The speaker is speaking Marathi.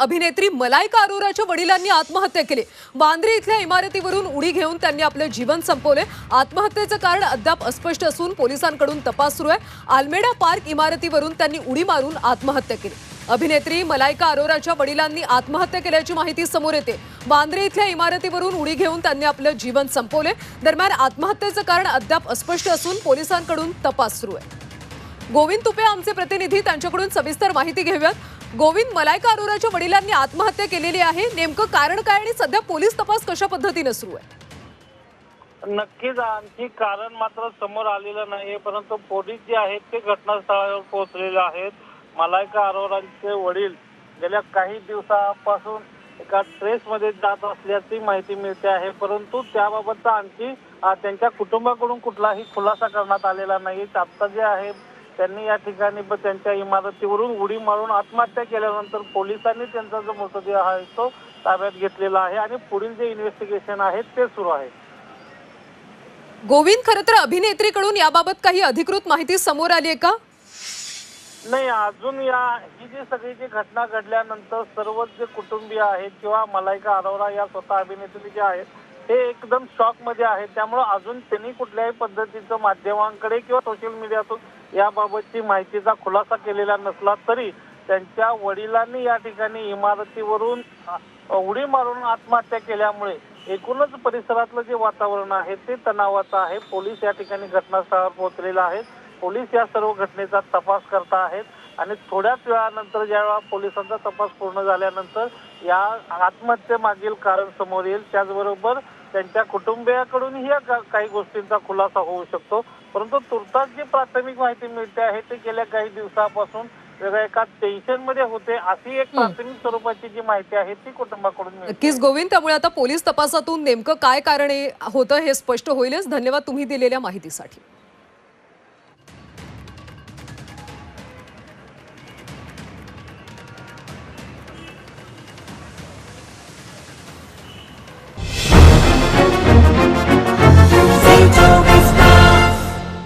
अभिनेत्री मलाइका अरोराच्या वडिलांनी आत्महत्या केली। बांद्रा इथल्या इमारतीवरून उडी घेऊन त्यांनी आपले जीवन संपवले। आत्महत्येचे कारण अद्याप अस्पष्ट असून पोलिसांकडून तपास सुरू आहे। आल्मेडा पार्क इमारतीवरून त्यांनी उडी मारून आत्महत्या केली। अभिनेत्री मलाइका अरोराच्या वडिलांनी आत्महत्या केल्याची माहिती समोर येते। बांद्रा इथल्या इमारतीवरून उडी घेऊन त्यांनी आपले जीवन संपवले। दरम्यान आत्महत्येचे कारण अद्याप अस्पष्ट असून पोलिसांकडून तपास सुरू आहे। गोविंद तुपे आमचे प्रतिनिधी, त्यांच्याकडून सविस्तर माहिती घेऊयात। गोविंद, मलाइका अरोराच्या वडिलांनी आत्महत्या केलेली आहे, नेमकं कारण काय आणि सध्या पोलीस तपास कशा पद्धतीने सुरू आहे? नक्कीच आणखी कारण मात्र समोर आलेलं नाही, परंतु पोलीस जे आहेत ते घटनास्थळावर पोहोचलेले आहेत। मलाइका अरोरांचे वडील गेल्या काही दिवसापासून एका ट्रेसमध्ये जात असल्याची माहिती मिळते आहे, परंतु त्याबाबतचा आणखी त्यांच्या कुटुंबाकडून कुठलाही खुलासा करण्यात आलेला नाही। आता जे आहे त्यांनी या ठिकाणी त्यांच्या इमारतीवरून उडी मारून आत्महत्या केल्यानंतर पोलिसांनी त्यांचा जो मृतदेह आहे तो ताब्यात घेतलेला आहे आणि पुढील जे इन्व्हेस्टिगेशन आहे ते सुरू आहे। गोविंद, खरं तर अभिनेत्रीकडून याबाबत काही अधिकृत माहिती समोर आली आहे का? नाही, अजून ही जी सगळी जी घटना घडल्यानंतर सर्वच जे कुटुंबीय आहेत किंवा मलाइका अरोरा या स्वतः अभिनेत्री जे आहेत ते एकदम शॉक मध्ये आहेत। त्यामुळे अजून त्यांनी कुठल्याही पद्धतीचं माध्यमांकडे किंवा सोशल मीडियातून याबाबतची माहितीचा खुलासा केलेला नसला तरी त्यांच्या वडिलांनी या ठिकाणी इमारतीवरून उडी मारून आत्महत्या केल्यामुळे एकूणच परिसरातलं जे वातावरण आहे ते तणावाचं आहे। पोलीस या ठिकाणी घटनास्थळावर पोहोचलेले आहेत। पोलीस या सर्व घटनेचा तपास करत आहेत आणि थोड्याच वेळानंतर ज्यावेळा पोलिसांचा तपास पूर्ण झाल्यानंतर या आत्महत्येमागील कारण समोर येईल। त्याचबरोबर त्यांच्या कुटुंबियाकडूनही काही गोष्टींचा खुलासा होऊ शकतो, परंतु तुर्तास जी प्राथमिक माहिती मिळते आहे ते गेल्या काही दिवसापासून वेगळ्या एका टेन्शन मध्ये होते, अशी एक प्राथमिक स्वरूपाची जी माहिती आहे ती कुटुंबाकडून मिळते। नक्कीच गोविंद, त्यामुळे आता पोलीस तपासातून नेमकं काय कारण होतं हे स्पष्ट होईलच। धन्यवाद तुम्ही दिलेल्या माहितीसाठी।